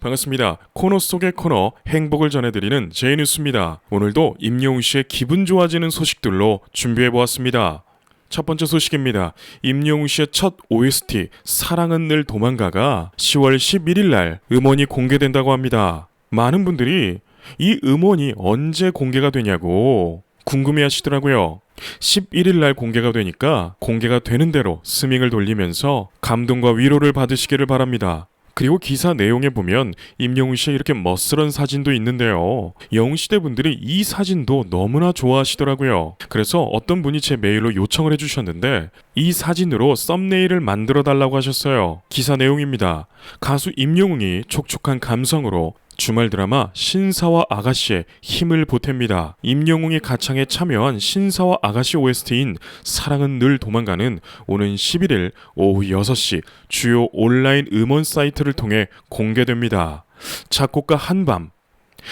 반갑습니다. 코너 속의 코너 행복을 전해드리는 제이뉴스입니다. 오늘도 임영웅 씨의 기분 좋아지는 소식들로 준비해보았습니다. 첫 번째 소식입니다. 임영웅 씨의 첫 OST 사랑은 늘 도망가가 10월 11일 날 음원이 공개된다고 합니다. 많은 분들이 이 음원이 언제 공개가 되냐고 궁금해 하시더라고요. 11일 날 공개가 되니까 공개가 되는 대로 스밍을 돌리면서 감동과 위로를 받으시기를 바랍니다. 그리고 기사 내용에 보면 임영웅 씨의 이렇게 멋스런 사진도 있는데요. 영웅시대 분들이 이 사진도 너무나 좋아하시더라고요. 그래서 어떤 분이 제 메일로 요청을 해주셨는데 이 사진으로 썸네일을 만들어 달라고 하셨어요. 기사 내용입니다. 가수 임영웅이 촉촉한 감성으로 주말 드라마 신사와 아가씨에 힘을 보탭니다. 임영웅이 가창에 참여한 신사와 아가씨 OST인 사랑은 늘 도망가는 오는 11일 오후 6시 주요 온라인 음원 사이트를 통해 공개됩니다. 작곡가 한밤,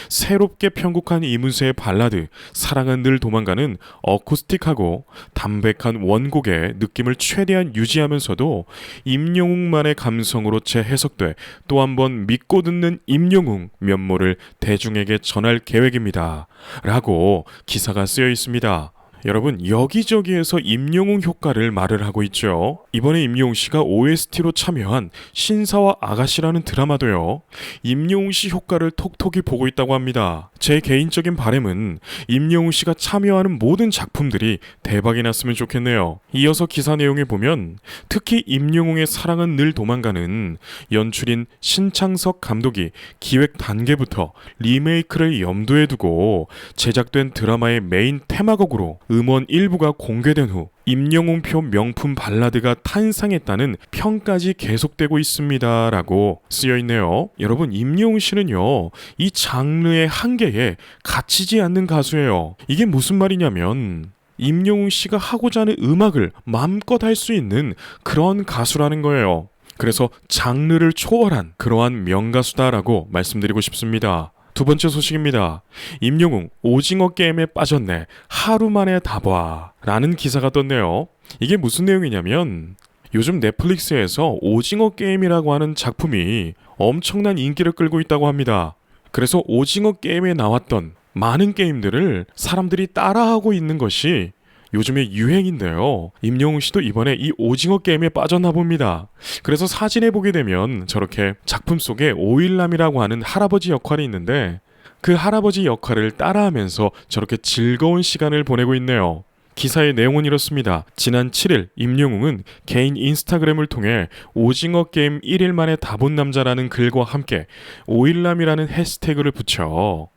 새롭게 편곡한 이문세의 발라드 사랑은 늘 도망가는 어쿠스틱하고 담백한 원곡의 느낌을 최대한 유지하면서도 임영웅만의 감성으로 재해석돼 또 한 번 믿고 듣는 임영웅 면모를 대중에게 전할 계획입니다. 라고 기사가 쓰여 있습니다. 여러분, 여기저기에서 임영웅 효과를 말을 하고 있죠. 이번에 임영웅 씨가 OST로 참여한 신사와 아가씨라는 드라마도요, 임영웅 씨 효과를 톡톡히 보고 있다고 합니다. 제 개인적인 바람은 임영웅 씨가 참여하는 모든 작품들이 대박이 났으면 좋겠네요. 이어서 기사 내용에 보면 특히 임영웅의 사랑은 늘 도망가는 연출인 신창석 감독이 기획 단계부터 리메이크를 염두에 두고 제작된 드라마의 메인 테마곡으로 음원 일부가 공개된 후 임영웅표 명품 발라드가 탄생했다는 평까지 계속되고 있습니다. 라고 쓰여있네요. 여러분, 임영웅 씨는요, 이 장르의 한계에 갇히지 않는 가수예요. 이게 무슨 말이냐면 임영웅 씨가 하고자 하는 음악을 마음껏 할 수 있는 그런 가수라는 거예요. 그래서 장르를 초월한 그러한 명가수다라고 말씀드리고 싶습니다. 두 번째 소식입니다. 임영웅 오징어 게임에 빠졌네. 하루 만에 다 봐. 라는 기사가 떴네요. 이게 무슨 내용이냐면 요즘 넷플릭스에서 오징어 게임이라고 하는 작품이 엄청난 인기를 끌고 있다고 합니다. 그래서 오징어 게임에 나왔던 많은 게임들을 사람들이 따라하고 있는 것이 요즘의 유행인데요. 임영웅 씨도 이번에 이 오징어 게임에 빠졌나 봅니다. 그래서 사진에 보게 되면 저렇게 작품 속에 오일남이라고 하는 할아버지 역할이 있는데 그 할아버지 역할을 따라하면서 저렇게 즐거운 시간을 보내고 있네요. 기사의 내용은 이렇습니다. 지난 7일 임영웅은 개인 인스타그램을 통해 오징어 게임 1일 만에 다 본 남자라는 글과 함께 오일남이라는 해시태그를 붙여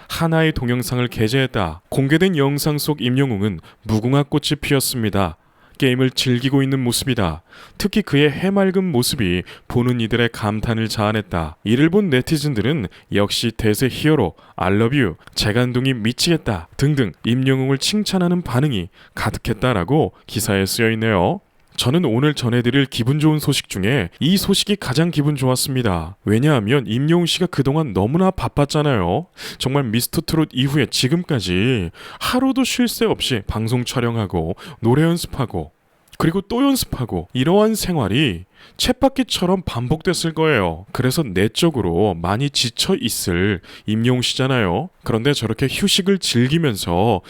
하나의 동영상을 게재했다. 공개된 영상 속 임영웅은 무궁화 꽃이 피었습니다. 게임을 즐기고 있는 모습이다. 특히 그의 해맑은 모습이 보는 이들의 감탄을 자아냈다. 이를 본 네티즌들은 역시 대세 히어로, I love you, 재간둥이 미치겠다 등등 임영웅을 칭찬하는 반응이 가득했다라고 기사에 쓰여있네요. 저는 오늘 전해드릴 기분 좋은 소식 중에 이 소식이 가장 기분 좋았습니다. 왜냐하면 임영웅 씨가 그동안 너무나 바빴잖아요. 정말 미스터트롯 이후에 지금까지 하루도 쉴 새 없이 방송 촬영하고 노래 연습하고 그리고 또 연습하고 이러한 생활이 쳇바퀴처럼 반복됐을 거예요. 그래서 내적으로 많이 지쳐 있을 임영웅 씨잖아요. 그런데 저렇게 휴식을 즐기면서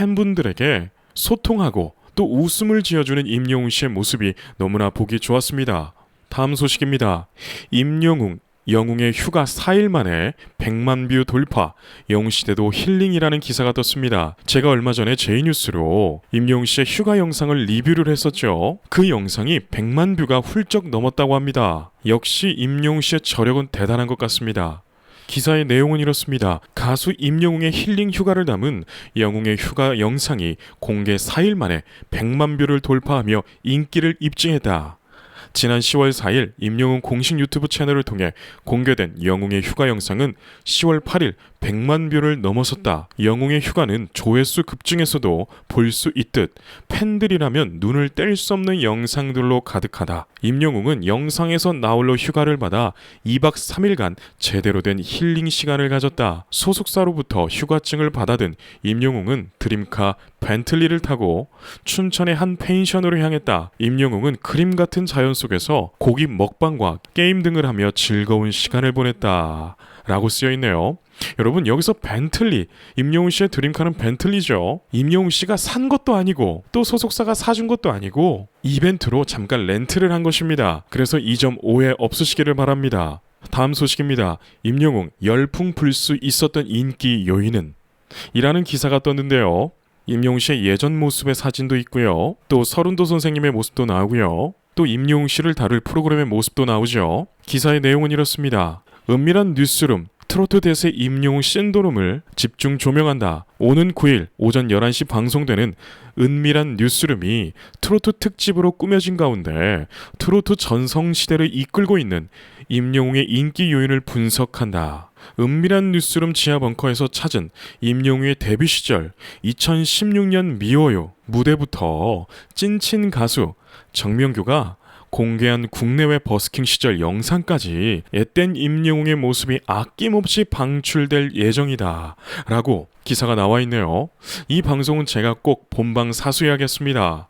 팬분들에게 소통하고 또 웃음을 지어주는 임영웅 씨의 모습이 너무나 보기 좋았습니다. 다음 소식입니다. 임영웅, 영웅의 휴가 4일 만에 100만 뷰 돌파, 영웅시대도 힐링이라는 기사가 떴습니다. 제가 얼마 전에 제이뉴스로 임영웅 씨의 휴가 영상을 리뷰를 했었죠. 그 영상이 100만 뷰가 훌쩍 넘었다고 합니다. 역시 임영웅 씨의 저력은 대단한 것 같습니다. 기사의 내용은 이렇습니다. 가수 임영웅의 힐링 휴가를 담은 영웅의 휴가 영상이 공개 4일 만에 100만 뷰를 돌파하며 인기를 입증했다. 지난 10월 4일 임영웅 공식 유튜브 채널을 통해 공개된 영웅의 휴가 영상은 10월 8일 100만 뷰를 넘어섰다. 영웅의 휴가는 조회수 급증에서도 볼 수 있듯 팬들이라면 눈을 뗄 수 없는 영상들로 가득하다. 임영웅은 영상에서 나홀로 휴가를 받아 2박 3일간 제대로 된 힐링 시간을 가졌다. 소속사로부터 휴가증을 받아든 임영웅은 드림카 벤틀리를 타고 춘천의 한 펜션으로 향했다. 임영웅은 그림 같은 자연 속에서 고기 먹방과 게임 등을 하며 즐거운 시간을 보냈다. 라고 쓰여있네요. 여러분, 여기서 벤틀리, 임영웅 씨의 드림카는 벤틀리죠. 임영웅 씨가 산 것도 아니고 또 소속사가 사준 것도 아니고 이벤트로 잠깐 렌트를 한 것입니다. 그래서 이 점 오해 없으시기를 바랍니다. 다음 소식입니다. 임영웅 열풍 불 수 있었던 인기 요인은? 이라는 기사가 떴는데요. 임영웅 씨의 예전 모습의 사진도 있고요. 또 서른도 선생님의 모습도 나오고요. 또 임영웅 씨를 다룰 프로그램의 모습도 나오죠. 기사의 내용은 이렇습니다. 은밀한 뉴스룸, 트로트 대세 임영웅 신도롬을 집중 조명한다. 오는 9일 오전 11시 방송되는 은밀한 뉴스룸이 트로트 특집으로 꾸며진 가운데 트로트 전성시대를 이끌고 있는 임영웅의 인기 요인을 분석한다. 은밀한 뉴스룸 지하 벙커에서 찾은 임영웅의 데뷔 시절 2016년 미워요 무대부터 찐친 가수 정명규가 공개한 국내외 버스킹 시절 영상까지 앳된 임영웅의 모습이 아낌없이 방출될 예정이다 라고 기사가 나와 있네요. 이 방송은 제가 꼭 본방 사수해야겠습니다.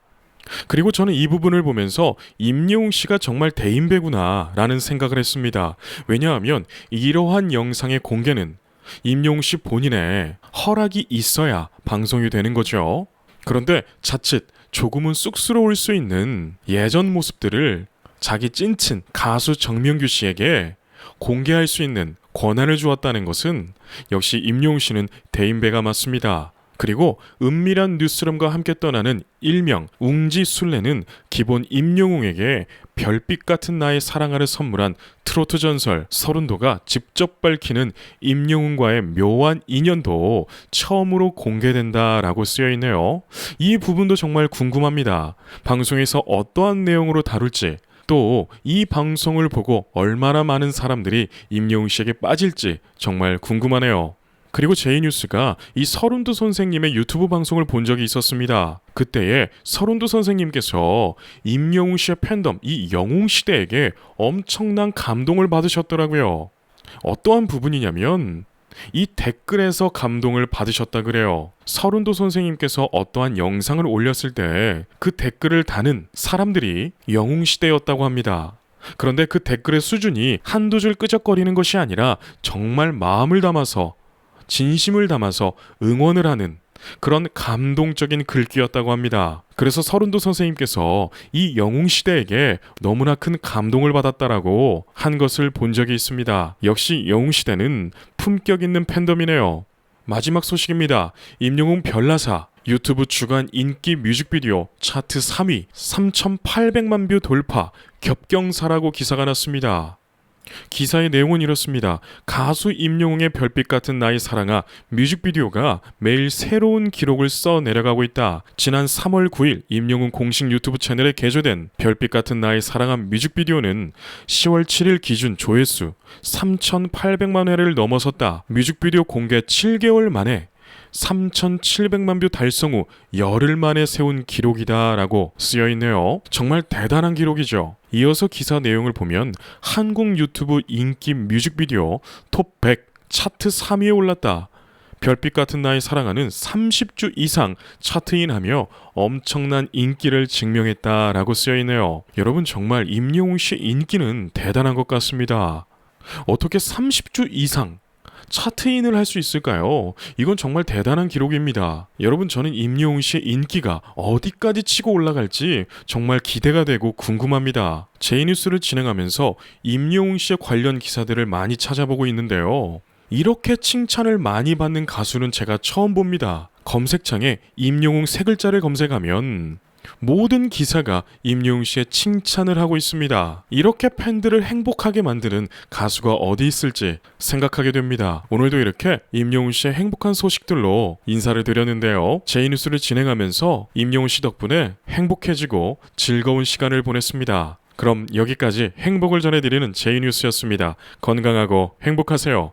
그리고 저는 이 부분을 보면서 임영웅 씨가 정말 대인배구나 라는 생각을 했습니다. 왜냐하면 이러한 영상의 공개는 임영웅 씨 본인의 허락이 있어야 방송이 되는 거죠. 그런데 자칫 조금은 쑥스러울 수 있는 예전 모습들을 자기 찐친 가수 정명규 씨에게 공개할 수 있는 권한을 주었다는 것은 역시 임영웅 씨는 대인배가 맞습니다. 그리고 은밀한 뉴스룸과 함께 떠나는 일명 웅지순례는 기본 임영웅에게 별빛 같은 나의 사랑아를 선물한 트로트 전설 서른도가 직접 밝히는 임영웅과의 묘한 인연도 처음으로 공개된다라고 쓰여있네요. 이 부분도 정말 궁금합니다. 방송에서 어떠한 내용으로 다룰지, 또 이 방송을 보고 얼마나 많은 사람들이 임영웅 씨에게 빠질지 정말 궁금하네요. 그리고 제이뉴스가 이 서른도 선생님의 유튜브 방송을 본 적이 있었습니다. 그때에 서른도 선생님께서 임영웅 씨의 팬덤, 이 영웅시대에게 엄청난 감동을 받으셨더라고요. 어떠한 부분이냐면 이 댓글에서 감동을 받으셨다 그래요. 서른도 선생님께서 어떠한 영상을 올렸을 때 그 댓글을 다는 사람들이 영웅시대였다고 합니다. 그런데 그 댓글의 수준이 한두 줄 끄적거리는 것이 아니라 정말 마음을 담아서 진심을 담아서 응원을 하는 그런 감동적인 글귀였다고 합니다. 그래서 서른도 선생님께서 이 영웅시대에게 너무나 큰 감동을 받았다라고 한 것을 본 적이 있습니다. 역시 영웅시대는 품격 있는 팬덤이네요. 마지막 소식입니다. 임영웅 별나사 유튜브 주간 인기 뮤직비디오 차트 3위 3,800만 뷰 돌파 겹경사라고 기사가 났습니다. 기사의 내용은 이렇습니다. 가수 임영웅의 별빛 같은 나의 사랑아 뮤직비디오가 매일 새로운 기록을 써 내려가고 있다. 지난 3월 9일 임영웅 공식 유튜브 채널에 개조된 별빛 같은 나의 사랑아 뮤직비디오는 10월 7일 기준 조회수 3,800만 회를 넘어섰다. 뮤직비디오 공개 7개월 만에 3,700만 뷰 달성 후 열흘 만에 세운 기록이다 라고 쓰여있네요. 정말 대단한 기록이죠. 이어서 기사 내용을 보면 한국 유튜브 인기 뮤직비디오 톱 100 차트 3위에 올랐다. 별빛 같은 나의 사랑하는 30주 이상 차트인하며 엄청난 인기를 증명했다 라고 쓰여있네요. 여러분, 정말 임영웅 씨의 인기는 대단한 것 같습니다. 어떻게 30주 이상 차트인을 할 수 있을까요? 이건 정말 대단한 기록입니다. 여러분, 저는 임영웅 씨의 인기가 어디까지 치고 올라갈지 정말 기대가 되고 궁금합니다. 제이뉴스를 진행하면서 임영웅 씨의 관련 기사들을 많이 찾아보고 있는데요. 이렇게 칭찬을 많이 받는 가수는 제가 처음 봅니다. 검색창에 임영웅 세 글자를 검색하면 모든 기사가 임영웅 씨의 칭찬을 하고 있습니다. 이렇게 팬들을 행복하게 만드는 가수가 어디 있을지 생각하게 됩니다. 오늘도 이렇게 임영웅 씨의 행복한 소식들로 인사를 드렸는데요. 제이뉴스를 진행하면서 임영웅 씨 덕분에 행복해지고 즐거운 시간을 보냈습니다. 그럼 여기까지 행복을 전해드리는 제이뉴스였습니다. 건강하고 행복하세요.